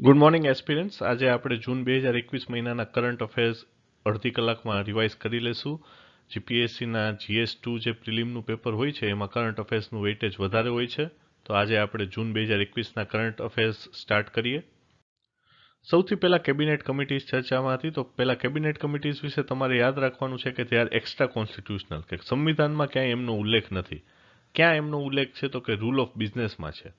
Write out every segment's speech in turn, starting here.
Good morning aspirants. આજે આપણે જૂન 2021 મહિનાના કરંટ અફેર્સ અડધી કલાકમાં રિવાઇઝ કરી લેશું. જીપીએસસીના GS2 જે પ્રિલિમનું પેપર હોય છે એમાં કરંટ અફેર્સનું વેઇટેજ વધારે હોય છે. તો આજે આપણે જૂન 2021ના કરંટ અફેર્સ સ્ટાર્ટ કરીએ. સૌથી પહેલાં કેબિનેટ કમિટીઝ ચર્ચામાં હતી. તો પહેલાં કેબિનેટ કમિટીઝ વિશે તમારે યાદ રાખવાનું છે કે તે આર એક્સ્ટ્રા કોન્સ્ટિટ્યુશનલ, કે સંવિધાનમાં ક્યાંય એમનો ઉલ્લેખ નથી. ક્યાં એમનો ઉલ્લેખ છે તો કે રૂલ ઓફ બિઝનેસમાં છે.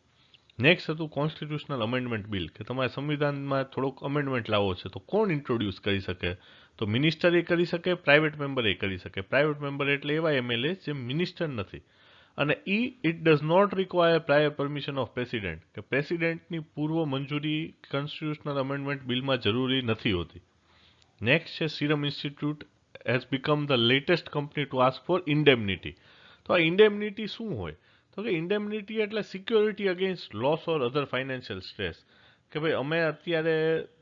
નેક્સ્ટ હતું કોન્સ્ટિટ્યુશનલ અમેન્ડમેન્ટ બિલ, કે તમારે સંવિધાનમાં થોડોક અમેન્ડમેન્ટ લાવવો છે તો કોણ ઇન્ટ્રોડ્યુસ કરી શકે? તો મિનિસ્ટર એ કરી શકે, પ્રાઇવેટ મેમ્બર એ કરી શકે. પ્રાઇવેટ મેમ્બર એટલે એવા એમએલએ જે મિનિસ્ટર નથી. અને it does not require prior permission of president, કે પ્રેસિડેન્ટની પૂર્વ મંજૂરી કોન્સ્ટિટ્યુશનલ અમેન્ડમેન્ટ બિલમાં જરૂરી નથી હોતી. નેક્સ્ટ છે serum institute has become the latest company to ask for indemnity. તો આ ઇન્ડેમનિટી શું હોય? તો કે ઇન્ડેમનિટી એટલે security against loss or other financial stress, કે ભાઈ અમે અત્યારે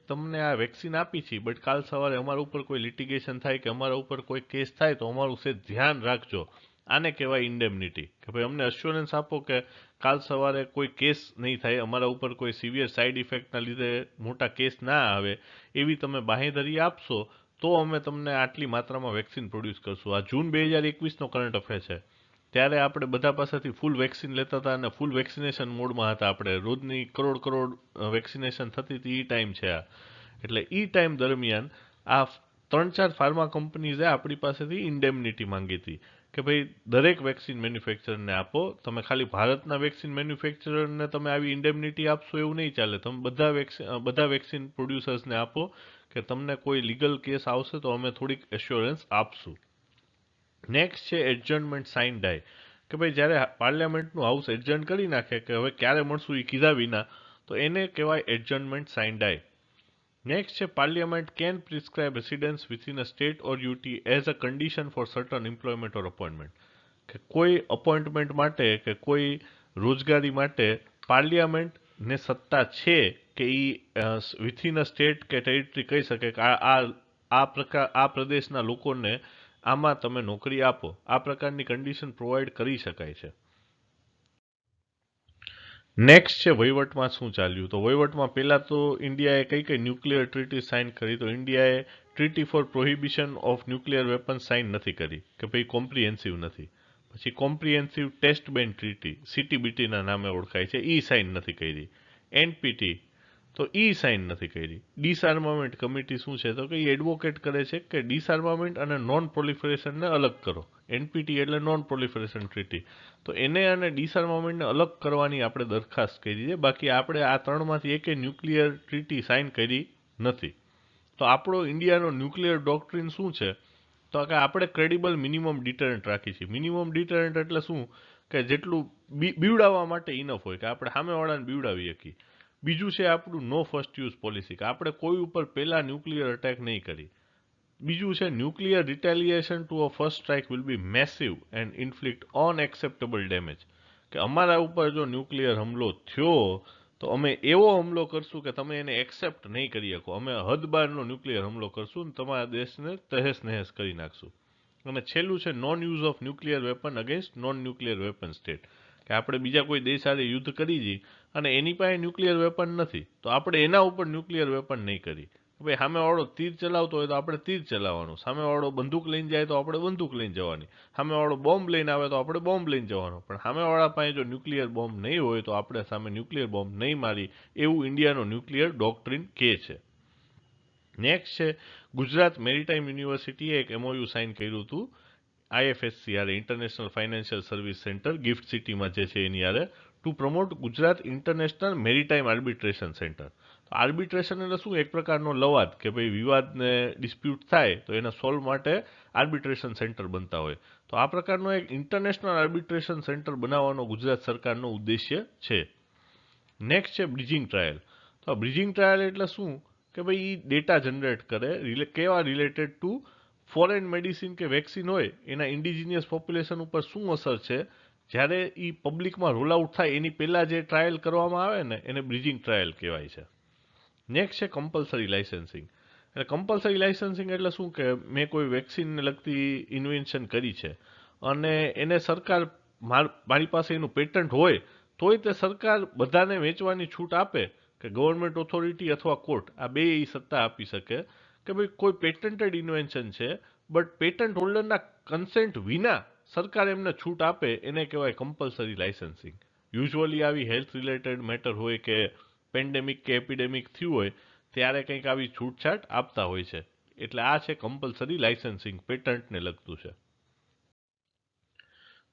તમને આ વેક્સિન આપી છે, બટ કાલ સવારે અમારા ઉપર કોઈ લિટિગેશન થાય કે અમારા ઉપર કોઈ કેસ થાય તો અમારું સે ધ્યાન રાખજો. આને કહેવાય ઇન્ડેમનિટી, કે ભાઈ અમને અશ્યોરન્સ આપો કે કાલ સવારે કોઈ કેસ નહીં થાય, અમારા ઉપર કોઈ સિવિયર સાઇડ ઇફેક્ટના લીધે મોટા કેસ ના આવે, એવી તમે બાંહેધરી આપશો તો અમે તમને આટલી માત્રામાં વેક્સિન પ્રોડ્યુસ કરશું. આ જૂન 2021નો કરંટ અફેર છે. ત્યારે આપણે બધા પાસેથી ફૂલ વેક્સિન લેતા હતા અને ફૂલ વેક્સિનેશન મોડમાં હતા. આપણે રોજની કરોડ વેક્સિનેશન થતી હતી, એ ટાઈમ છે આ. એટલે એ ટાઈમ દરમિયાન આ 3-4 ફાર્મા કંપનીઝે આપણી પાસેથી ઇન્ડેમનિટી માંગી હતી કે ભાઈ દરેક વેક્સિન મેન્યુફેક્ચરરને આપો. તમે ખાલી ભારતના વેક્સિન મેન્યુફેક્ચરરને તમે આવી ઇન્ડેમનિટી આપશો એવું નહીં ચાલે. તમે બધા વેક્સિન પ્રોડ્યુસર્સને આપો કે તમને કોઈ લીગલ કેસ આવશે તો અમે થોડીક એશ્યોરન્સ આપશું. નેક્સ્ટ છે એડજર્નમેન્ટ સાઇન ડાય, કે ભાઈ જ્યારે પાર્લિયામેન્ટનું હાઉસ એડજર્ન કરી નાખે કે હવે ક્યારે મળશું એ કીધા વિના, તો એને કહેવાય એડજર્નમેન્ટ સાઇન ડાય. નેક્સ્ટ છે parliament can prescribe residence within a state or UT as a condition for certain employment or appointment, કે કોઈ અપોઇન્ટમેન્ટ માટે કે કોઈ રોજગારી માટે પાર્લિયામેન્ટને સત્તા છે કે એ વિથિન અ સ્ટેટ કે ટેરિટરી કહી શકે કે આ પ્રદેશના લોકોને આમાં તમે નોકરી આપો. આ પ્રકારની કન્ડિશન પ્રોવાઈડ કરી શકાય છે. નેક્સ્ટ છે વહીવટમાં શું ચાલ્યું. તો વહીવટમાં પહેલા તો ઇન્ડિયાએ કઈ ન્યુક્લિયર ટ્રીટી સાઇન કરી. તો ઇન્ડિયાએ treaty for prohibition of nuclear weapons sign નથી કરી, કે ભાઈ કોમ્પ્રિહેન્સિવ નથી. પછી કોમ્પ્રિહેન્સિવ ટેસ્ટ બેન ટ્રીટી, CTBTના નામે ઓળખાય છે, એ સાઇન નથી કરી. NPT તો સાઇન નથી કરી. ડિસઆર્મામેન્ટ કમિટી શું છે તો કે એ એડવોકેટ કરે છે કે ડિસઆર્મામેન્ટ અને નોન પ્રોલિફરેશનને અલગ કરો. NPT એટલે નોન પ્રોલિફરેશન ટ્રીટી. તો એને અને ડિસઆર્મામેન્ટને અલગ કરવાની આપણે દરખાસ્ત કરી છે. બાકી આપણે આ ત્રણમાંથી એકે ન્યુક્લિયર ટ્રીટી સાઇન કરી નથી. તો આપણો ઇન્ડિયાનો ન્યુક્લિયર ડોક્ટ્રિન શું છે તો કે આપણે ક્રેડિબલ મિનિમમ ડિટરન્ટ રાખી છીએ. મિનિમમ ડિટરન્ટ એટલે શું, કે જેટલું બીવડાવવા માટે ઇનફ હોય, કે આપણે સામેવાળાને બીવડાવી શકીએ. બીજું છે આપણું નો ફર્સ્ટ યુઝ પોલિસી, કે આપણે કોઈ ઉપર પહેલા ન્યુક્લિયર અટેક નહીં કરી. બીજું છે nuclear retaliation to a first strike will be massive and inflict unacceptable damage, કે અમારા ઉપર જો ન્યુક્લિયર હુમલો થયો તો અમે એવો હુમલો કરશું કે તમે એને એક્સેપ્ટ નહીં કરી શકો. અમે હદ બહારનો ન્યુક્લિયર હુમલો કરશું અને તમારા દેશને તહેસ નહેસ કરી નાખશું. અને છેલ્લું છે non use of nuclear weapon against non nuclear weapon state, કે આપણે બીજા કોઈ દેશ સાથે યુદ્ધ કરી જઈએ અને એની પાસે ન્યુક્લિયર વેપન નથી તો આપણે એના ઉપર ન્યુક્લિયર વેપન નહીં કરી. ભાઈ સામેવાળો તીર ચલાવતો હોય તો આપણે તીર ચલાવવાનું, સામેવાળો બંદૂક લઈને જાય તો આપણે બંદૂક લઈને જવાની, સામેવાળો બોમ્બ લઈને આવે તો આપણે બોમ્બ લઈને જવાનો. પણ સામેવાળા પાસે જો ન્યુક્લિયર બોમ્બ નહીં હોય તો આપણે સામે ન્યુક્લિયર બોમ્બ નહીં મારી, એવું ઇન્ડિયાનો ન્યુક્લિયર ડોક્ટ્રિન કહે છે. નેક્સ્ટ છે ગુજરાત મેરીટાઈમ યુનિવર્સિટીએ એક MOU સાઇન કર્યું હતું IFSC યારે, international financial service centre gift સિટીમાં જે છે એની યારે, two promote Gujarat international maritime arbitration centre. તો આર્બિટ્રેશન એટલે શું, એક પ્રકારનો લવાદ, કે ભાઈ વિવાદને ડિસ્પ્યુટ થાય તો એના સોલ્વ માટે આર્બિટ્રેશન સેન્ટર બનતા હોય. તો આ પ્રકારનો એક ઇન્ટરનેશનલ આર્બિટ્રેશન સેન્ટર બનાવવાનો ગુજરાત સરકારનો ઉદ્દેશ્ય છે. નેક્સ્ટ છે બ્રિજિંગ ટ્રાયલ. તો બ્રિજિંગ ટ્રાયલ એટલે શું, કે ભાઈ એ ડેટા જનરેટ કરે કેવા રિલેટેડ ટુ ફોરેન મેડિસિન કે વેક્સિન હોય એના ઇન્ડિજિનિયસ પોપ્યુલેશન ઉપર શું અસર છે, જ્યારે એ પબ્લિકમાં રોલ આઉટ થાય એની પહેલાં જે ટ્રાયલ કરવામાં આવે ને એને બ્રિજિંગ ટ્રાયલ કહેવાય છે. નેક્સ્ટ છે કમ્પલસરી લાઇસન્સિંગ. એટલે કમ્પલસરી લાઇસન્સિંગ એટલે શું, કે મેં કોઈ વેક્સિનને લગતી ઇન્વેન્શન કરી છે અને એને સરકાર મારી પાસે એનું પેટન્ટ હોય તોય તે સરકાર બધાને વેચવાની છૂટ આપે કે ગવર્મેન્ટ ઓથોરિટી અથવા કોર્ટ આ બે સત્તા આપી શકે કે ભાઈ કોઈ પેટન્ટેડ ઇન્વેન્શન છે બટ પેટન્ટ હોલ્ડરના કન્સેન્ટ વિના સરકાર એમને છૂટ આપે એને કહેવાય કમ્પલસરી લાઇસન્સિંગ. યુઝ્યુઅલી આવી હેલ્થ રિલેટેડ મેટર હોય કે પેન્ડેમિક કે એપિડેમિક થયું હોય ત્યારે કંઈક આવી છૂટછાટ આપતા હોય છે. એટલે આ છે કમ્પલસરી લાઇસન્સિંગ, પેટન્ટને લગતું છે.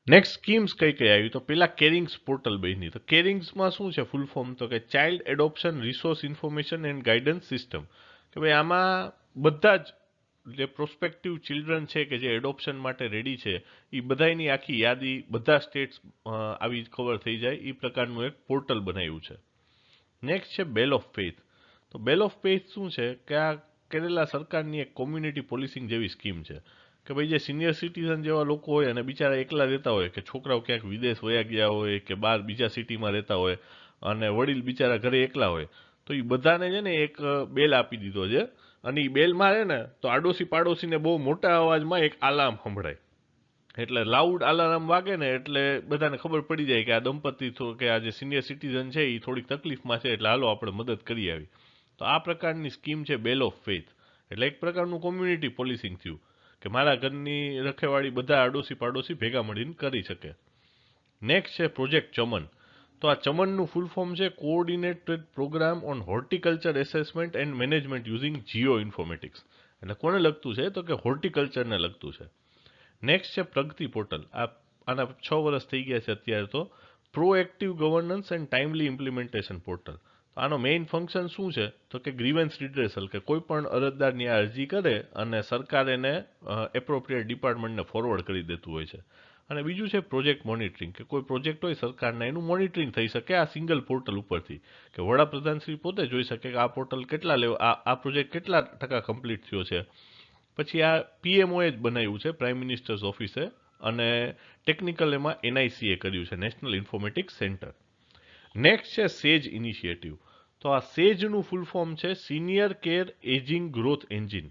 નેક્સ્ટ સ્કીમ્સ કઈ કઈ આવી તો પેલા કેરિંગ્સ પોર્ટલ બની. તો કેરિંગ્સમાં શું છે ફૂલ ફોર્મ તો કે child adoption resource information and guidance system. કે ભાઈ આમાં બધા જ જે પ્રોસ્પેક્ટિવ ચિલ્ડ્રન છે કે જે એડોપ્શન માટે રેડી છે એ બધાની આખી યાદી બધા સ્ટેટ્સ આવી કવર થઈ જાય એ પ્રકારનું એક પોર્ટલ બનાવ્યું છે. નેક્સ્ટ છે બેલ ઓફ ફેથ. તો બેલ ઓફ ફેથ શું છે કે આ કેરેલા સરકારની એક કોમ્યુનિટી પોલિસિંગ જેવી સ્કીમ છે કે ભાઈ જે સિનિયર સિટીઝન જેવા લોકો હોય અને બિચારા એકલા રહેતા હોય કે છોકરાઓ ક્યાંક વિદેશ વયા ગયા હોય કે બહાર બીજા સિટીમાં રહેતા હોય અને વડીલ બિચારા ઘરે એકલા હોય તો એ બધાને છે ને એક બેલ આપી દીધો છે અને એ બેલ મારે ને તો આડોશી પાડોશીને બહુ મોટા અવાજમાં એક આલાર્મ સંભળાય. એટલે લાઉડ અલાર્મ વાગે ને એટલે બધાને ખબર પડી જાય કે આ દંપતી કે આ જે સિનિયર સિટીઝન છે એ થોડીક તકલીફમાં છે એટલે હાલો આપણે મદદ કરી આવી. તો આ પ્રકારની સ્કીમ છે બેલ ઓફ ફેથ. એટલે એક પ્રકારનું કોમ્યુનિટી પોલિસિંગ થયું કે મારા ઘરની રખેવાળી બધા આડોશી પાડોશી ભેગા મળીને કરી શકે. નેક્સ્ટ છે પ્રોજેક્ટ ચમન. તો આ ચમનનું ફૂલ ફોર્મ છે coordinated programme on horticulture assessment and management using geoinformatics. એટલે કોને લગતું છે તો કે હોર્ટિકલ્ચરને લગતું છે. નેક્સ્ટ છે પ્રગતિ પોર્ટલ. આના 6 વર્ષ થઈ ગયા છે અત્યારે. તો proactive governance and timely implementation portal. આનો મેઇન ફંક્શન શું છે તો કે ગ્રીવન્સ રિડ્રેસલ, કે કોઈ પણ અરજદારની આ અરજી કરે અને સરકાર એને એપ્રોપ્રિએટ ડિપાર્ટમેન્ટને ફોરવર્ડ કરી દેતું હોય છે. અને બીજું છે પ્રોજેક્ટ મોનિટરિંગ, કે કોઈ પ્રોજેક્ટ હોય સરકારના એનું મોનિટરિંગ થઈ શકે આ સિંગલ પોર્ટલ ઉપરથી, કે વડાપ્રધાન શ્રી પોતે જોઈ શકે કે આ પોર્ટલ કેટલા આ પ્રોજેક્ટ કેટલા ટકા કમ્પ્લીટ થયો છે. પછી આ પીએમઓએ જ બનાવ્યું છે, પ્રાઇમ મિનિસ્ટર્સ ઓફિસે, અને ટેકનિકલ એમાં એનઆઈસીએ કર્યું છે, નેશનલ ઇન્ફોર્મેટિક્સ સેન્ટર. નેક્સ્ટ છે સેજ ઇનિશિયેટિવ. તો આ સેજનું ફૂલ ફોર્મ છે senior care ageing growth engine.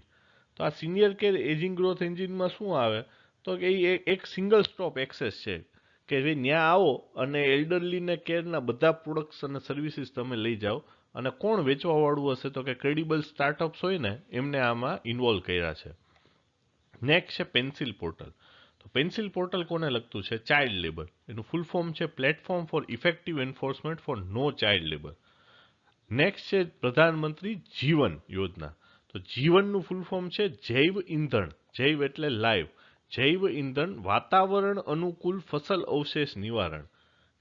તો આ સિનિયર કેર એજિંગ ગ્રોથ એન્જિનમાં શું આવે તો કે એ એક સિંગલ સ્ટોપ એક્સેસ છે કે ભાઈ ત્યાં આવો અને એલ્ડરલીને કેરના બધા પ્રોડક્ટ્સ અને સર્વિસીસ તમે લઈ જાઓ. અને કોણ વેચવાવાળું હશે તો કે ક્રેડિબલ સ્ટાર્ટઅપ્સ હોય ને એમને આમાં ઇન્વોલ્વ કર્યા છે. નેક્સ્ટ છે પેન્સિલ પોર્ટલ. તો પેન્સિલ પોર્ટલ કોને લગતું છે? Child labour. એનું ફૂલ ફોર્મ છે platform for effective enforcement for no child labour. Next છે પ્રધાનમંત્રી જીવન યોજના. તો જીવનનું ફૂલ ફોર્મ છે જૈવ ઇંધણ. જૈવ એટલે લાઈવ. જૈવ ઇંધણ વાતાવરણ અનુકૂળ ફસલ અવશેષ નિવારણ.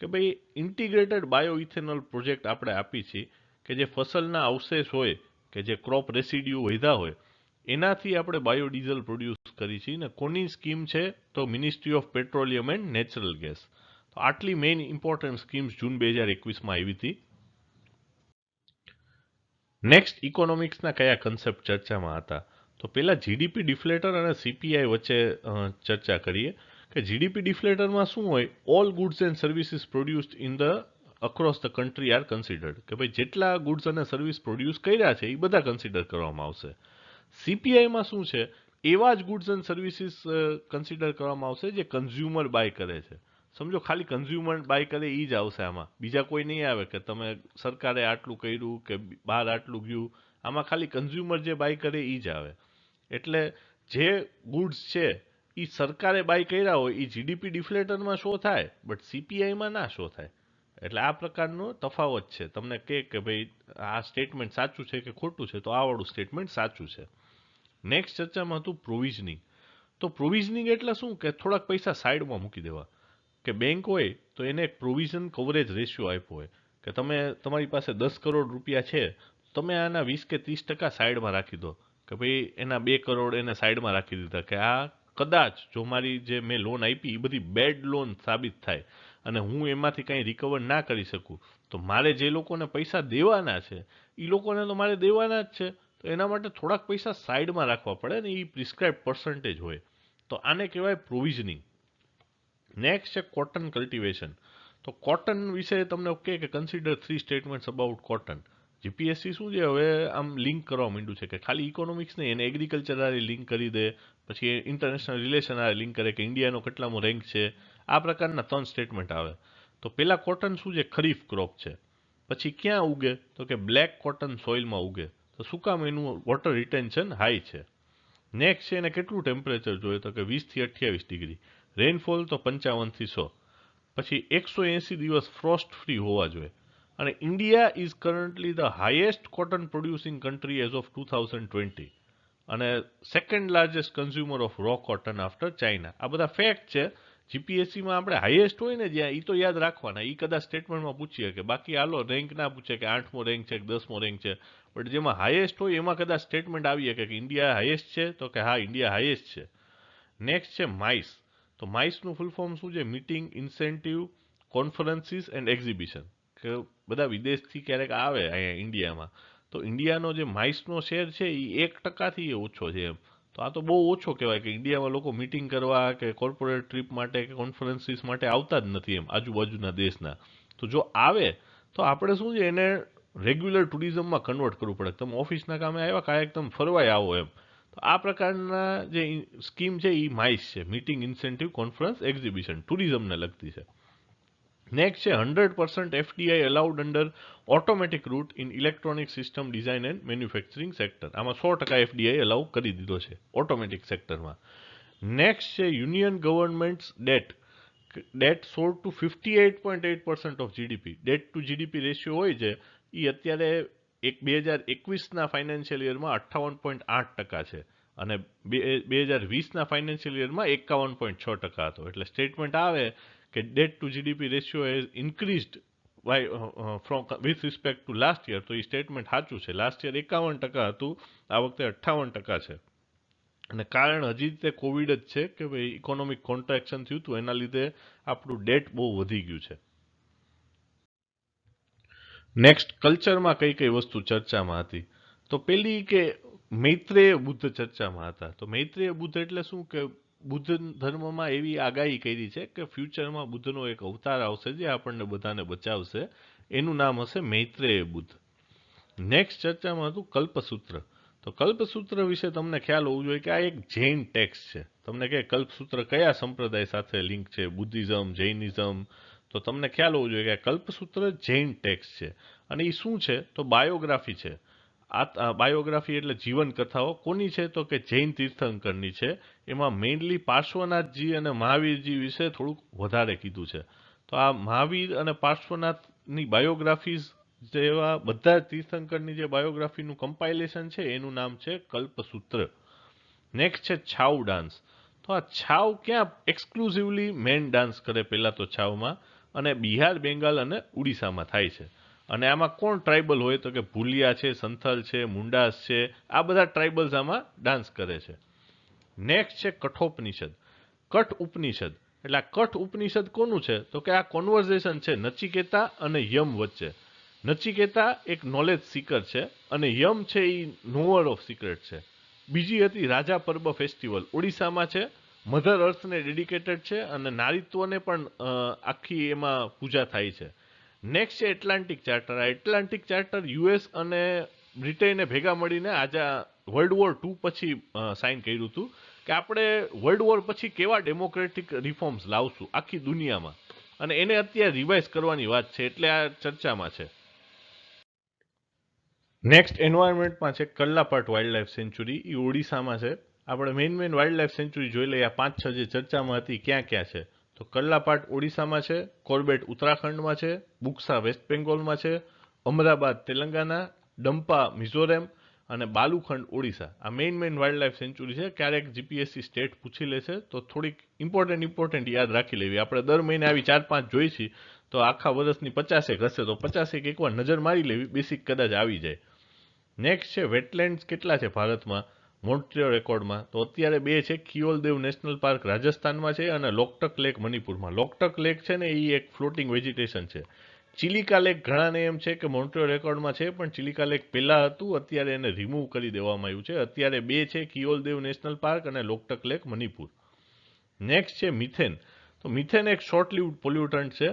કે ભાઈ ઇન્ટિગ્રેટેડ બાયો ઇથેનોલ પ્રોજેક્ટ આપણે આપી છીએ કે જે ફસલના અવશેષ હોય કે જે ક્રોપ રેસિડ્યુ વધ્યા હોય એનાથી આપણે બાયોડીઝલ પ્રોડ્યુસ કરી છીએ ને કોની સ્કીમ છે તો ministry of petroleum and natural gas. તો આટલી મેઇન ઇમ્પોર્ટન્ટ સ્કીમ્સ જૂન 2021માં આવી હતી. નેક્સ્ટ ઇકોનોમિક્સના કયા કન્સેપ્ટ ચર્ચામાં હતા તો પહેલા જીડીપી ડિફ્લેટર અને સીપીઆઈ વચ્ચે ચર્ચા કરીએ કે જીડીપી ડિફ્લેટરમાં શું હોય, all goods and services produced in the across the country are considered. કે ભાઈ જેટલા ગુડ્સ અને સર્વિસ પ્રોડ્યુસ કર્યા છે એ બધા કન્સિડર કરવામાં આવશે. સીપીઆઈમાં શું છે, એવા જ ગુડ્સ એન્ડ સર્વિસીસ કન્સિડર કરવામાં આવશે જે કન્ઝ્યુમર બાય કરે છે. સમજો ખાલી કન્ઝ્યુમર બાય કરે એ જ આવશે આમાં, બીજા કોઈ નહીં આવે કે તમે સરકારે આટલું કર્યું કે બહાર આટલું ગયું. આમાં ખાલી કન્ઝ્યુમર જે બાય કરે એ જ આવે. એટલે જે ગુડ્સ છે એ સરકારે બાય કર્યા હોય એ જીડીપી ડિફ્લેટરમાં શો થાય બટ સીપીઆઈમાં ના શો થાય. એટલે આ પ્રકારનો તફાવત છે. તમને કે ભાઈ આ સ્ટેટમેન્ટ સાચું છે કે ખોટું છે તો આ વાળું સ્ટેટમેન્ટ સાચું છે. નેક્સ્ટ ચર્ચામાં હતું પ્રોવિઝનિંગ. તો પ્રોવિઝનિંગ એટલે શું કે થોડાક પૈસા સાઈડમાં મૂકી દેવા. કે બેંક હોય તો એને એક પ્રોવિઝન કવરેજ રેશિયો આપ્યો હોય કે તમે તમારી પાસે 10 કરોડ રૂપિયા છે, તમે આના 20 કે 30% સાઈડમાં રાખી દો. કે ભાઈ એના 2 કરોડ એને સાઈડમાં રાખી દીધા કે આ કદાચ જો મારી જે મેં લોન આપી એ બધી બેડ લોન સાબિત થાય અને હું એમાંથી કંઈ રિકવર ના કરી શકું તો મારે જે લોકોને પૈસા દેવાના છે એ લોકોને તો મારે દેવાના જ છે. તો એના માટે થોડાક પૈસા સાઈડમાં રાખવા પડે ને એ પ્રિસ્ક્રાઇબ પર્સન્ટેજ હોય. તો આને કહેવાય પ્રોવિઝનિંગ. નેક્સ્ટ છે કોટન કલ્ટિવેશન. તો કોટન વિશે તમને કહે કે consider 3 statements about cotton. GPSC શું છે હવે આમ લિંક કરવા માંડ્યું છે કે ખાલી ઇકોનોમિક્સ નહીં એને એગ્રીકલ્ચર આરે લિંક કરી દે, પછી ઇન્ટરનેશનલ રિલેશન આરે લિંક કરે કે ઇન્ડિયાનો કેટલામો રેન્ક છે. આ પ્રકારના 3 સ્ટેટમેન્ટ આવે. તો પેલા કોટન શું છે, ખરીફ ક્રોપ છે. પછી ક્યાં ઉગે તો કે બ્લેક કોટન સોઇલમાં ઉગે. તો શું કામ? એનું વોટર રિટેન્શન હાઈ છે. નેક્સ્ટ છે એને કેટલું ટેમ્પરેચર જોઈએ તો કે 20 થી 28 ડિગ્રી. રેનફોલ તો 55 થી 100. પછી 180 દિવસ ફ્રોસ્ટ ફ્રી હોવા જોઈએ. અને India is currently the highest cotton producing country as of 2020 અને second largest consumer of raw cotton after China. આ બધા ફેક્ટ છે. જીપીએસસીમાં આપણે હાઈએસ્ટ હોય ને જ્યાં, એ તો યાદ રાખવાના, એ કદાચ સ્ટેટમેન્ટમાં પૂછીએ કે બાકી હાલો રેન્ક ના પૂછે કે 8મો રેન્ક છે કે 10મો રેન્ક છે, બટ જેમાં હાઈએસ્ટ હોય એમાં કદાચ સ્ટેટમેન્ટ આવીએ કે ઇન્ડિયા હાઈએસ્ટ છે તો કે હા ઇન્ડિયા હાઈએસ્ટ છે. નેક્સ્ટ છે માઇસ. તો માઇસનું ફૂલ ફોર્મ શું છે? Meeting, incentive, conferences and exhibition. કે બધા વિદેશથી ક્યારેક આવે અહીંયા ઇન્ડિયામાં, તો ઇન્ડિયાનો જે માઇસનો શેર છે એ 1%થી ઓછો છે એમ. તો આ તો બહુ ઓછો કહેવાય કે ઇન્ડિયામાં લોકો મીટિંગ કરવા કે કોર્પોરેટ ટ્રીપ માટે કે કોન્ફરન્સીસ માટે આવતા જ નથી એમ આજુબાજુના દેશના. તો જો આવે તો આપણે શું છે એને રેગ્યુલર ટુરિઝમમાં કન્વર્ટ કરવું પડે. તમે ઓફિસના કામે આવ્યા કાંઈક તમે ફરવાય આવો એમ. તો આ પ્રકારના જે સ્કીમ છે એ માઇસ છે, મીટિંગ, ઇન્સેન્ટિવ, કોન્ફરન્સ, એક્ઝિબિશન, ટુરિઝમને લગતી છે. નેક્સ્ટ છે 100% FDI allowed under automatic route in electronic system design and manufacturing sector. આમાં 100% FDI અલાઉ કરી દીધો છે ઓટોમેટિક સેક્ટરમાં. નેક્સ્ટ છે union government's debt sold to 58.8% of GDP. Debt to GDP ratio હોય છે એ અત્યારે 2021ના ફાઇનાન્શિયલ યરમાં 58.8% છે અને 2020ના ફાઇનાન્શિયલ યરમાં 51.6% હતો. એટલે સ્ટેટમેન્ટ આવે કે debt to GDP ratio has increased from with respect to last year. તો એ સ્ટેટમેન્ટ સાચું છે. લાસ્ટ યર 51% હતું, આ વખતે 58% છે. અને કારણ હજી તે કોવિડ જ છે કે ભાઈ ઇકોનોમિક કોન્ટ્રાક્શન થયું હતું, એના લીધે આપણું ડેટ બહુ વધી ગયું છે. નેક્સ્ટ કલ્ચરમાં કઈ કઈ વસ્તુ ચર્ચામાં હતી તો પેલી કે મૈત્રેય બુદ્ધ ચર્ચામાં હતા. તો મૈત્રેય બુદ્ધ એટલે શું કે બુદ્ધ ધર્મમાં એવી આગાહી કરી છે કે ફ્યુચરમાં બુદ્ધનો એક અવતાર આવશે જે આપણને બધાને બચાવશે. એનું નામ હશે મૈત્રેય બુદ્ધ. નેક્સ્ટ ચર્ચામાં હતું કલ્પસૂત્ર. તો કલ્પસૂત્ર વિશે તમને ખ્યાલ હોવું જોઈએ કે આ એક જૈન ટેક્સ્ટ છે. તમને કે કલ્પસૂત્ર કયા સંપ્રદાય સાથે લિંક છે, બુદ્ધિઝમ, જૈનિઝમ, તો તમને ખ્યાલ હોવું જોઈએ કે કલ્પસૂત્ર જૈન ટેક્સ્ટ છે. અને એ શું છે તો બાયોગ્રાફી છે. આ બાયોગ્રાફી એટલે જીવન કથાઓ. કોની છે તો કે જૈન તીર્થંકરની છે. એમાં મેઇનલી પાર્શ્વનાથજી અને મહાવીરજી વિશે થોડુંક વધારે કીધું છે. તો આ મહાવીર અને પાર્શ્વનાથની બાયોગ્રાફીઝ જેવા બધા તીર્થંકરની જે બાયોગ્રાફીનું કમ્પાઇલેશન છે એનું નામ છે કલ્પસૂત્ર. નેક્સ્ટ છે છાઉ ડાન્સ. તો આ છાઉ ક્યાં એક્સક્લુઝિવલી મેન ડાન્સ કરે પહેલા તો છાઉમાં, અને બિહાર, બેંગાલ અને ઉડીસામાં થાય છે. અને આમાં કોણ ટ્રાઇબલ હોય તો કે ભૂલિયા છે, સંથલ છે, મુંડાસ છે, આ બધા ટ્રાઇબલ્સ આમાં ડાન્સ કરે છે. નેક્સ્ટ છે કઠોપનિષદ. કઠ ઉપનિષદ એટલે આ કઠ ઉપનિષદ કોનું છે તો કે આ કોન્વર્ઝેશન છે નચિકેતા અને યમ વચ્ચે. નચિકેતા એક નોલેજ સીકર છે અને યમ છે એ નોવર ઓફ સિક્રેટ છે. બીજી હતી રાજા પર્બ ફેસ્ટિવલ, ઓડિશામાં છે, મધર અર્થને ડેડિકેટેડ છે અને નારીત્વને પણ આખી એમાં પૂજા થાય છે. નેક્સ્ટ છે એટલાન્ટિક ચાર્ટર. આ એટલાન્ટિક ચાર્ટર યુએસ અને બ્રિટને ભેગા મળીને આજે વર્લ્ડ વોર 2 પછી સાઇન કર્યું હતું કે આપણે વર્લ્ડ વોર પછી કેવા ડેમોક્રેટિક રિફોર્મ્સ લાવશું આખી દુનિયામાં, અને એને અત્યારે રિવાઇઝ કરવાની વાત છે, એટલે આ ચર્ચામાં છે. નેક્સ્ટ એન્વાયરમેન્ટમાં છે કલ્લાપાટ વાઇલ્ડ લાઈફ સેન્ચુરી. એ ઓડિશામાં છે. આપણે મેઇન વાઇલ્ડ લાઈફ સેન્ચુરી જોઈ લઈએ. આ 5-6 જે ચર્ચામાં હતી ક્યાં ક્યાં છે તો કલ્લાપાટ ઓડિશામાં છે, કોર્બેટ ઉત્તરાખંડમાં છે, બુક્સા વેસ્ટ બેંગોલમાં છે, અમરાબાદ તેલંગાના, ડમ્પા મિઝોરમ અને બાલુખંડ ઓડિશા. આ મેઇન વાઇલ્ડ લાઈફ સેન્ચુરી છે. ક્યારેક જીપીએસસી સ્ટેટ પૂછી લેશે તો થોડીક ઇમ્પોર્ટન્ટ યાદ રાખી લેવી. આપણે દર મહિને આવી 4-5 જોઈ છીએ તો આખા વર્ષની 50 હશે તો 50 એકવાર નજર મારી લેવી, બેસિક કદાચ આવી જાય. નેક્સ્ટ છે વેટલેન્ડ્સ કેટલા છે ભારતમાં મોન્ટ્રીયલ રેકોર્ડમાં તો અત્યારે 2 છે. ખિયોલદેવ નેશનલ પાર્ક રાજસ્થાનમાં છે અને લોકટક લેક મણિપુરમાં. લોકટક લેક છે ને એ એક ફ્લોટિંગ વેજીટેશન છે. ચિલિકા લેક ઘણાને એમ છે કે મોન્ટ્રીયલ રેકોર્ડમાં છે, પણ ચિલિકા લેક પહેલા હતું, અત્યારે એને રિમૂવ કરી દેવામાં આવ્યું છે. અત્યારે 2 છે, ખિયોલદેવ નેશનલ પાર્ક અને લોકટક લેક મણિપુર. નેક્સ્ટ છે મિથેન. તો મિથેન એક શોર્ટ લિવ્ડ પોલ્યુટન્ટ છે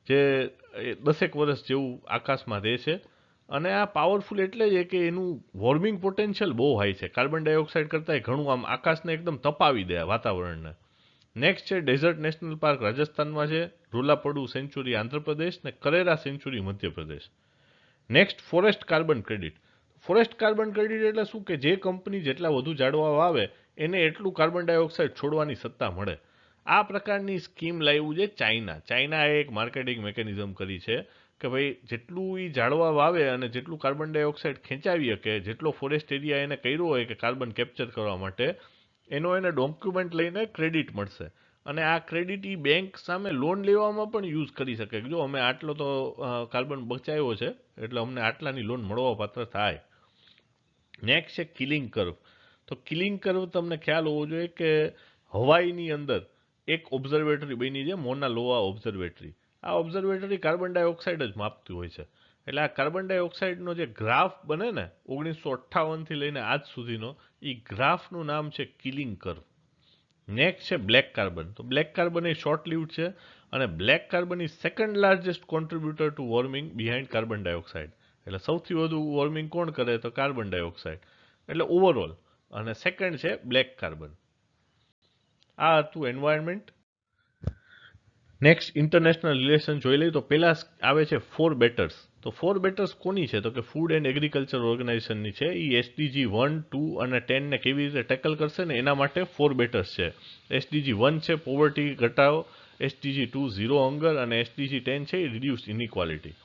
જે 10 વર્ષ જેવું આકાશમાં રહે છે અને આ પાવરફુલ એટલે છે કે એનું વોર્મિંગ પોટેન્શિયલ બહુ હાઈ છે. કાર્બન ડાયોક્સાઇડ કરતાં ઘણું આમ આકાશને એકદમ તપાવી દે વાતાવરણને. નેક્સ્ટ છે ડેઝર્ટ નેશનલ પાર્ક રાજસ્થાનમાં છે, રોલાપડુ સેન્ચુરી આંધ્રપ્રદેશ ને Karera sanctuary Madhya Pradesh. Next forest carbon credit. Forest carbon credit એટલે શું કે જે કંપની જેટલા વધુ ઝાડવા વાવે એને એટલું કાર્બન ડાયોક્સાઇડ છોડવાની સત્તા મળે. આ પ્રકારની સ્કીમ લાવ્યું છે ચાઇનાએ એક માર્કેટિંગ મિકેનિઝમ કરી છે કે ભાઈ જેટલું એ ઝાડવા વાવે અને જેટલું કાર્બન ડાયોક્સાઇડ ખેંચાવી શકે, જેટલો ફોરેસ્ટ એરિયા એને કર્યો હોય કે કાર્બન કેપ્ચર કરવા માટે, એનો એને ડોક્યુમેન્ટ લઈને ક્રેડિટ મળશે. અને આ ક્રેડિટ એ બેંક સામે લોન લેવામાં પણ યુઝ કરી શકે કે જો અમે આટલો તો કાર્બન બચાવ્યો છે એટલે અમને આટલાની લોન મળવા પાત્ર થાય. નેક્સ્ટ છે કિલિંગ કર્વ. તો કિલિંગ કર્વ તમને ખ્યાલ હોવો જોઈએ કે હવાઈની અંદર એક ઓબ્ઝર્વેટરી બની છે, મોના લોઆ ઓબ્ઝર્વેટરી. આ ઓબ્ઝર્વેટરી કાર્બન ડાયોક્સાઇડ જ માપતી હોય છે. એટલે આ કાર્બન ડાયોક્સાઇડનો જે ગ્રાફ બને ને 1958થી લઈને આજ સુધીનો, એ ગ્રાફનું નામ છે કિલિંગ કર્વ. નેક્સ્ટ છે બ્લેક કાર્બન. તો બ્લેક કાર્બન એ શોર્ટ લીવ્ડ છે અને black carbon is second largest contributor to warming behind carbon dioxide. એટલે સૌથી વધુ વોર્મિંગ કોણ કરે તો કાર્બન ડાયોક્સાઇડ, એટલે ઓવરઓલ. અને સેકન્ડ છે બ્લેક કાર્બન. આ હતું એન્વાયરમેન્ટ. નેક્સ્ટ ઇન્ટરનેશનલ રિલેશન જોઈ લઈએ તો પહેલા આવે છે 4 બેટર્સ. તો 4 બેટર્સ કોની છે તો કે ફૂડ એન્ડ એગ્રીકલ્ચર ઓર્ગેનાઇઝેશનની છે. એ SDG 1, 2 અને 10 ને કેવી રીતે ટેકલ કરશે ને એના માટે 4 બેટર્સ છે. SDG 1 છે પોવર્ટી ઘટાડો, SDG 2 ઝીરો હંગર અને SDG 10 છે રિડ્યુસ ઇનઇક્વાલિટી.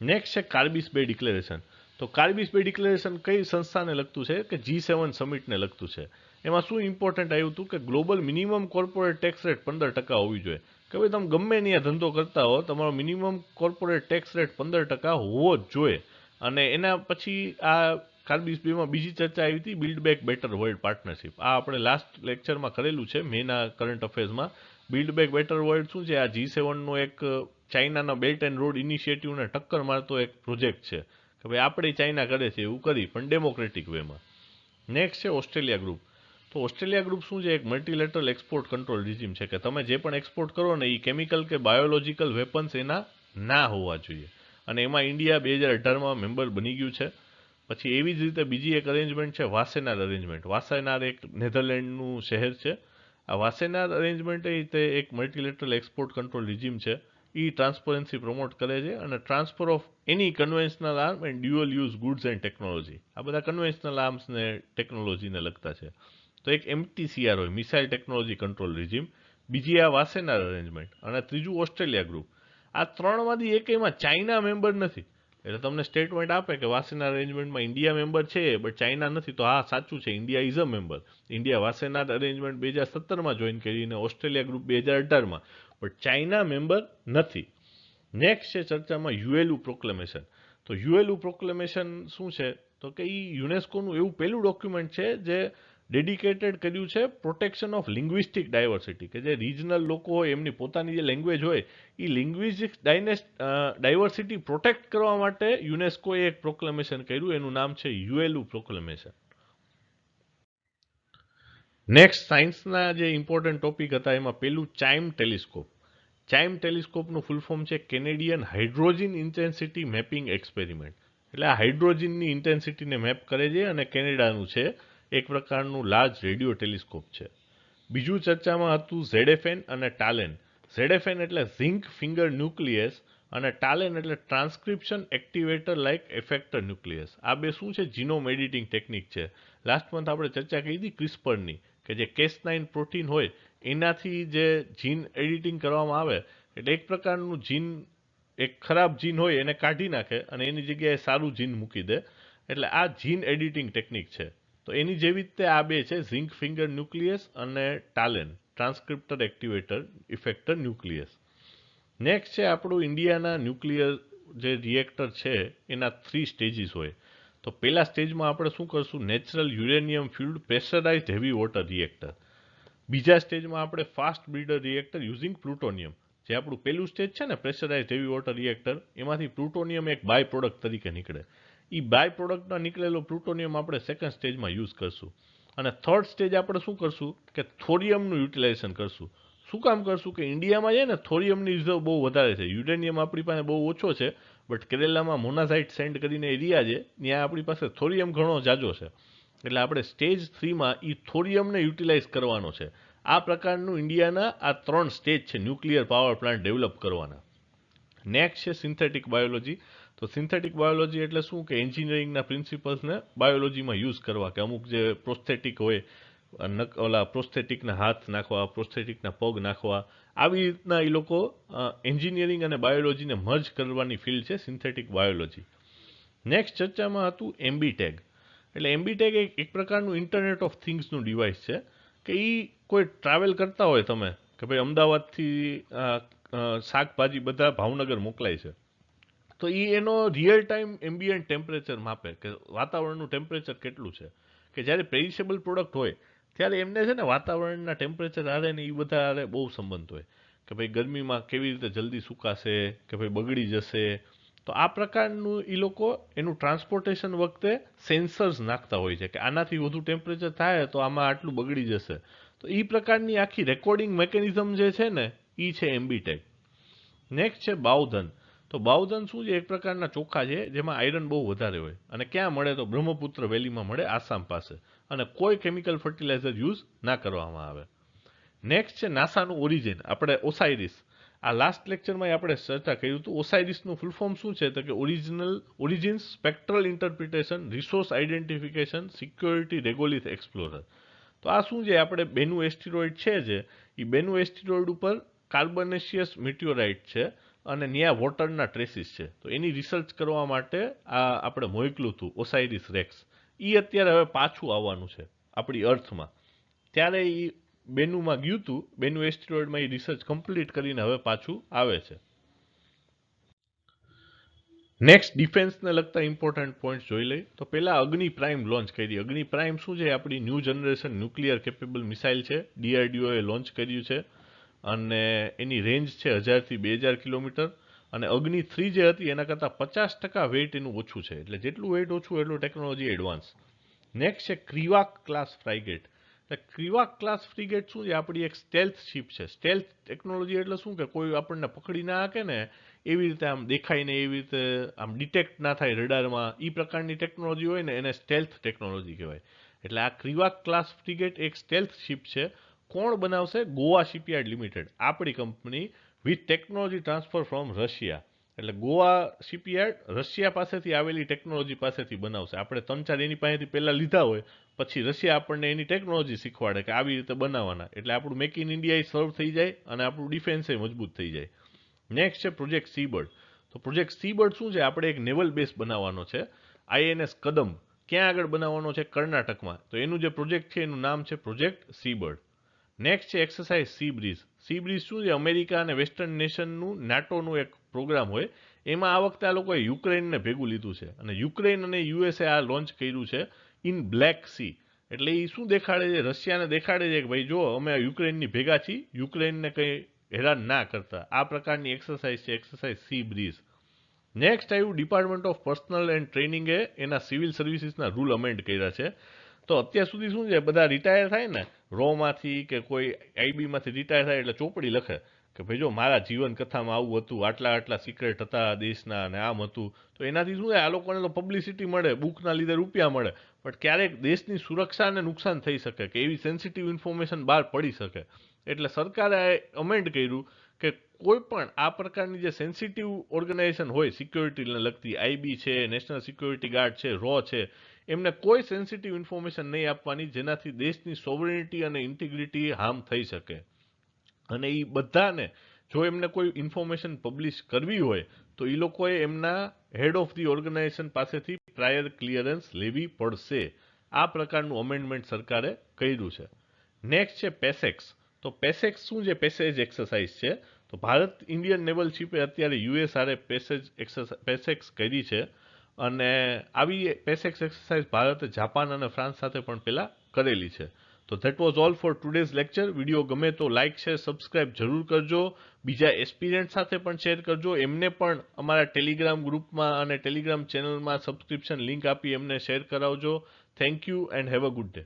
નેક્સ્ટ છે કાર્બિસ બે ડિક્લેરેશન. તો કાર્બિસ બે ડિક્લેરેશન કઈ સંસ્થાને લગતું છે કે G7 સમિટને લગતું છે. એમાં શું ઇમ્પોર્ટન્ટ આવ્યું હતું કે global minimum corporate tax rate 15% હોવી જોઈએ. કે ભાઈ તમે ગમે ત્યાં ધંધો કરતા હો, તમારો મિનિમમ કોર્પોરેટ ટેક્સ રેટ 15% હોવો જ જોઈએ. અને એના પછી આ કાર્બિસ બેમાં બીજી ચર્ચા આવી હતી build back better world partnership. આ આપણે લાસ્ટ લેક્ચરમાં કરેલું છે મેના કરંટ અફેર્સમાં. બિલ્ડ બેક બેટર વર્લ્ડ શું છે? આ G7નો એક ચાઇનાના બેલ્ટ એન્ડ રોડ ઇનિશિયેટિવને ટક્કર મારતો એક પ્રોજેક્ટ છે કે ભાઈ આપણે ચાઇના કરે છે એવું કરી પણ ડેમોક્રેટિક વેમાં. નેક્સ્ટ છે ઓસ્ટ્રેલિયા ગ્રુપ. તો ઓસ્ટ્રેલિયા ગ્રુપ શું છે? એક મલ્ટીલેટરલ એક્સપોર્ટ કંટ્રોલ રિજીમ છે કે તમે જે પણ એક્સપોર્ટ કરો ને એ કેમિકલ કે બાયોલોજીકલ વેપન્સ એના ના હોવા જોઈએ. અને એમાં ઇન્ડિયા 2018માં મેમ્બર બની ગયું છે. પછી એવી જ રીતે બીજી એક અરેન્જમેન્ટ છે વાસેનાર અરેન્જમેન્ટ. વાસેનાર એક નેધરલેન્ડનું શહેર છે. આ વાસેનાર અરેન્જમેન્ટ એ એક મલ્ટીલેટરલ એક્સપોર્ટ કંટ્રોલ રિજીમ છે. એ ટ્રાન્સપરન્સી પ્રમોટ કરે છે અને transfer of any conventional arm and dual use goods and technology. આ બધા કન્વેન્શનલ આર્મ્સ ને ટેકનોલોજીને લગતા છે. તો એક MTCR હોય, મિસાઇલ ટેકનોલોજી કંટ્રોલ રિજીમ, બીજી આ વાસેનાર અરેન્જમેન્ટ અને ત્રીજું ઓસ્ટ્રેલિયા ગ્રુપ. આ ત્રણમાંથી એકેયમાં ચાઇના મેમ્બર નથી. એટલે તમને સ્ટેટમેન્ટ આપે કે વાસેનાર અરેન્જમેન્ટમાં ઇન્ડિયા મેમ્બર છે બટ ચાઇના નથી, તો હા સાચું છે, India is a member. India Wassenaar arrangement 2017માં જોઈન કરી અને ઓસ્ટ્રેલિયા ગ્રુપ 2018માં, બટ ચાઇના મેમ્બર નથી. નેક્સ્ટ છે ચર્ચામાં ULU પ્રોક્લેમેશન. તો ULU પ્રોક્લેમેશન શું છે તો કે એ યુનેસ્કોનું એવું પહેલું ડોક્યુમેન્ટ છે જે ડેડિકેટેડ કર્યું છે પ્રોટેક્શન ઓફ લિંગ્વિસ્ટિક ડાયવર્સિટી, કે જે રિજનલ લોકો હોય એમની પોતાની જે લેંગ્વેજ હોય એ લિંગ્વિસ્ટિક ડાયવર્સિટી પ્રોટેક્ટ કરવા માટે યુનેસ્કોએ એક પ્રોક્લેમેશન કર્યું. એનું નામ છે ULU પ્રોક્લેમેશન. નેક્સ્ટ સાયન્સના જે ઇમ્પોર્ટન્ટ ટોપિક હતા એમાં પેલું ચાઇમ ટેલિસ્કોપ. ચાઇમ ટેલિસ્કોપનું ફૂલ ફોર્મ છે Canadian hydrogen intensity mapping experiment. એટલે આ હાઇડ્રોજનની ઇન્ટેન્સિટીને મેપ કરે છે અને કેનેડાનું છે. એક પ્રકારનું લાર્જ રેડિયો ટેલિસ્કોપ છે. બીજું ચર્ચામાં હતું ZFN અને ટાલેન. ZFN એટલે ઝિંક ફિંગર ન્યુક્લિયસ અને ટાલેન એટલે ટ્રાન્સક્રિપ્શન એક્ટિવેટર લાઇક એફેક્ટર ન્યુક્લિયસ. આ બે શું છે? જીનોમ એડિટિંગ ટેકનિક છે. લાસ્ટ મંથ આપણે ચર્ચા કરી હતી ક્રિસ્પરની, કે જે Cas9 પ્રોટીન હોય એનાથી જે જીન એડિટિંગ કરવામાં આવે એટલે એક પ્રકારનું જીન, એક ખરાબ જીન હોય એને કાઢી નાખે અને એની જગ્યાએ સારું જીન મૂકી દે. એટલે આ જીન એડિટિંગ ટેકનિક છે. તો એની જેવી રીતે આ બે છે, ઝિંક ફિંગર ન્યુક્લિયસ અને ટાલેન ટ્રાન્સક્રિપ્ટર એક્ટિવેટર ઇફેક્ટર ન્યુક્લિયસ. નેક્સ્ટ છે આપણું ઇન્ડિયાના ન્યુક્લિયર જે રિએક્ટર છે એના 3 સ્ટેજીસ હોય. તો પહેલા સ્ટેજમાં આપણે શું કરશું? Natural uranium fuelled pressurised heavy water reactor. બીજા સ્ટેજમાં આપણે fast breeder reactor using plutonium. જે આપણું પહેલું સ્ટેજ છે ને પ્રેશરાઇઝ્ડ હેવી વોટર રિએક્ટર, એમાંથી પ્લુટોનિયમ એક બાય પ્રોડક્ટ તરીકે નીકળે. એ બાય પ્રોડક્ટમાં નીકળેલો પ્લુટોનિયમ આપણે સેકન્ડ સ્ટેજમાં યુઝ કરશું. અને થર્ડ સ્ટેજ આપણે શું કરશું કે થોરિયમનું યુટિલાઇઝેશન કરશું. શું કામ કરશું કે ઇન્ડિયામાં છે ને થોરિયમની રિઝર્વ બહુ વધારે છે. યુરેનિયમ આપણી પાસે બહુ ઓછો છે, બટ કેરેલામાં મોનાઝાઇટ સેન્ડ કરીને એરિયા છે ત્યાં આપણી પાસે થોરિયમ ઘણો જાજો છે. એટલે આપણે સ્ટેજ 3માં એ થોરિયમને યુટિલાઇઝ કરવાનો છે. આ પ્રકારનું ઇન્ડિયાના આ 3 સ્ટેજ છે ન્યુક્લિયર પાવર પ્લાન્ટ ડેવલપ કરવાના. નેક્સ્ટ છે સિન્થેટિક બાયોલોજી. તો સિન્થેટિક બાયોલોજી એટલે શું કે એન્જિનિયરિંગના પ્રિન્સિપલ્સને બાયોલોજીમાં યુઝ કરવા, કે અમુક જે પ્રોસ્થેટિક હોય, ઓલા પ્રોસ્થેટિકના હાથ નાખવા, પ્રોસ્થેટિકના પગ નાખવા, આવી રીતના એ લોકો એન્જિનિયરિંગ અને બાયોલોજીને મર્જ કરવાની ફિલ્ડ છે સિન્થેટિક બાયોલોજી. નેક્સ્ટ ચર્ચામાં હતું એમ્બીટેગ. એટલે એમ્બીટેગ એક પ્રકારનું ઇન્ટરનેટ ઓફ થિંગ્સનું ડિવાઇસ છે કે એ કોઈ ટ્રાવેલ કરતા હોય તમે, કે ભાઈ અમદાવાદથી શાકભાજી બધા ભાવનગર મોકલાય છે, તો એ એનો રિયલ ટાઈમ એમ્બિયન્ટ ટેમ્પરેચર માપે કે વાતાવરણનું ટેમ્પરેચર કેટલું છે. કે જ્યારે પેરિશેબલ પ્રોડક્ટ હોય ત્યારે એમને છે ને વાતાવરણના ટેમ્પરેચર હારે ને એ બધા હારે બહુ સંબંધ હોય, કે ભાઈ ગરમીમાં કેવી રીતે જલ્દી સુકાશે, કે ભાઈ બગડી જશે. તો આ પ્રકારનું એ લોકો એનું ટ્રાન્સપોર્ટેશન વખતે સેન્સર્સ નાખતા હોય છે કે આનાથી વધુ ટેમ્પરેચર થાય તો આમાં આટલું બગડી જશે. તો એ પ્રકારની આખી રેકોર્ડિંગ મેકેનિઝમ જે છે ને એ છે એમ્બીટેક. નેક્સ્ટ છે બાઉધન. તો બાઉધન શું છે? એક પ્રકારના ચોખા છે જેમાં આયરન બહુ વધારે હોય, અને ક્યાં મળે તો બ્રહ્મપુત્ર વેલીમાં મળે, આસામ પાસે, અને કોઈ કેમિકલ ફર્ટિલાઇઝર યુઝ ના કરવામાં આવે. નેક્સ્ટ છે નાસાનું ઓરિજિન, આપણે ઓસાઇરિસ. આ લાસ્ટ લેક્ચરમાં આપણે ચર્ચા કર્યું હતું. ઓસાઇરિસનું ફૂલ ફોર્મ શું છે? તો કે origins spectral interpretation resource identification security regolith explorer. તો આ શું છે? આપણે બેનુ એસ્ટિરોઇડ છે જે એ બેનુ એસ્ટિરોઇડ ઉપર કાર્બનેશિયસ મિટિયોરાઇટ છે અને ત્યાં વોટરના ટ્રેસીસ છે. તો એની રિસર્ચ કરવા માટે આ આપણે મોકલ્યું હતું ઓસાઇરિસ રેક્સ. એ અત્યારે હવે પાછું આવવાનું છે આપણી અર્થમાં. ત્યારે એ બેનુમાં ગયું હતું, બેનુ એસ્ટિરોઇડમાં એ રિસર્ચ કમ્પ્લીટ કરીને હવે પાછું આવે છે. નેક્સ્ટ ડિફેન્સને લગતા ઇમ્પોર્ટન્ટ પોઈન્ટ જોઈ લઈ. તો પહેલા અગ્નિ પ્રાઇમ લોન્ચ કરી. અગ્નિ પ્રાઇમ શું છે? આપણી new generation nuclear capable missile છે, DRDOએ લોન્ચ કર્યું છે, અને એની રેન્જ છે 1000 થી 2000 કિલોમીટર. અને અગ્નિ 3 જે હતી એના કરતાં 50% વેઇટ એનું ઓછું છે. એટલે જેટલું વેઇટ ઓછું એટલું ટેકનોલોજી એડવાન્સ. નેક્સ્ટ છે ક્રિવાક ક્લાસ ફ્રાઇગેટ. ક્રિવાક ક્લાસ ફ્રિગેટ શું છે? આપણી એક સ્ટેલ્થ શિપ છે. સ્ટેલ્થ ટેકનોલોજી એટલે શું કે કોઈ આપણને પકડી ના શકે ને એવી રીતે આમ દેખાય ને એવી રીતે આમ ડિટેક્ટ ના થાય રડારમાં, એ પ્રકારની ટેકનોલોજી હોય ને એને સ્ટેલ્થ ટેકનોલોજી કહેવાય. એટલે આ ક્રિવાક ક્લાસ ફ્રિગેટ એક સ્ટેલ્થ શિપ છે. કોણ બનાવશે? ગોવા શિપયાર્ડ લિમિટેડ, આપણી company, with technology transfer from Russia. એટલે ગોવા શિપયાર્ડ રશિયા પાસેથી આવેલી ટેકનોલોજી પાસેથી બનાવશે. આપણે 3-4 એની પાસેથી પહેલાં લીધા હોય, પછી રશિયા આપણને એની ટેકનોલોજી શીખવાડે કે આવી રીતે બનાવવાના. એટલે આપણું મેક ઇન ઇન્ડિયા સર્વ થઈ જાય અને આપણું ડિફેન્સ મજબૂત થઈ જાય. નેક્સ્ટ છે પ્રોજેક્ટ સીબર્ડ. તો પ્રોજેક્ટ સીબર્ડ શું છે? આપણે એક નેવલ બેઝ બનાવવાનો છે, INS કદમ. ક્યાં આગળ બનાવવાનો છે? કર્ણાટકમાં. તો એનું જે પ્રોજેક્ટ છે એનું નામ છે પ્રોજેક્ટ સીબર્ડ. નેક્સ્ટ છે exercise C breeze. C breeze શું છે? અમેરિકા અને વેસ્ટર્ન નેશનનું નાટોનું એક પ્રોગ્રામ હોય. એમાં આ વખતે આ લોકોએ યુક્રેનને ભેગું લીધું છે, અને યુક્રેન અને USA આ લોન્ચ કર્યું છે ઇન બ્લેક સી. એટલે એ શું દેખાડે છે? રશિયાને દેખાડે છે કે ભાઈ જો અમે યુક્રેનની ભેગા છીએ, યુક્રેનને કંઈ હેરાન ના કરતા. આ પ્રકારની એક્સરસાઇઝ છે એક્સરસાઇઝ સી બ્રીઝ. નેક્સ્ટ આવ્યું ડિપાર્ટમેન્ટ ઓફ પર્સનલ એન્ડ ટ્રેનિંગે એના સિવિલ સર્વિસીસના રૂલ અમેન્ડ કર્યા છે. તો અત્યાર સુધી શું છે? બધા રિટાયર થાય ને રોમાંથી કે કોઈ IB-માંથી રિટાયર થાય એટલે ચોપડી લખે કે ભાઈ જો મારા જીવન કથામાં આવું હતું, આટલા આટલા સિક્રેટ હતા દેશના અને આમ હતું. તો એનાથી શું છે? આ લોકોને તો પબ્લિસિટી મળે, બુકના લીધે રૂપિયા મળે, પણ ક્યારેક દેશની સુરક્ષાને નુકસાન થઈ શકે કે એવી સેન્સિટિવ ઇન્ફોર્મેશન બહાર પડી શકે. એટલે સરકારે અમેન્ડ કર્યું કે કોઈ પણ આ પ્રકારની જે સેન્સિટિવ ઓર્ગેનાઇઝેશન હોય સિક્યોરિટીને લગતી, IB છે, નેશનલ સિક્યોરિટી ગાર્ડ છે, રો છે, એમને કોઈ સેન્સિટિવ ઇન્ફોર્મેશન નહીં આપવાની જેનાથી દેશની સોવરેનિટી અને ઇન્ટિગ્રિટી હાર્મ થઈ શકે. અને એ બધાને જો એમને કોઈ ઇન્ફોર્મેશન પબ્લિશ કરવી હોય તો એ લોકોએ એમના હેડ ઓફ ધી ઓર્ગેનાઇઝેશન પાસેથી પ્રાયર ક્લિયરન્સ લેવી પડશે. આ પ્રકારનું અમેન્ડમેન્ટ સરકારે કર્યું છે. નેક્સ્ટ છે પેસેક્સ. તો પેસેક્સ શું છે? પેસેજ એક્સરસાઇઝ છે. તો ભારત ઇન્ડિયન નેવલ શિપે અત્યારે US હારે પેસેક્સ કરી છે, અને આવી પેસેક્સ એક્સરસાઇઝ ભારતે જાપાન અને ફ્રાન્સ સાથે પણ પહેલા કરેલી છે. તો that was all four today's lecture. Video ગમે તો લાઇક શેર સબસ્ક્રાઇબ જરૂર કરજો. બીજા એસ્પિરન્ટ સાથે પણ શેર કરજો. એમને પણ અમારા ટેલિગ્રામ ગ્રુપમાં અને ટેલિગ્રામ ચેનલમાં સબસ્ક્રિપ્શન લિંક આપી એમને શેર કરાવજો. Thank you and have a good day.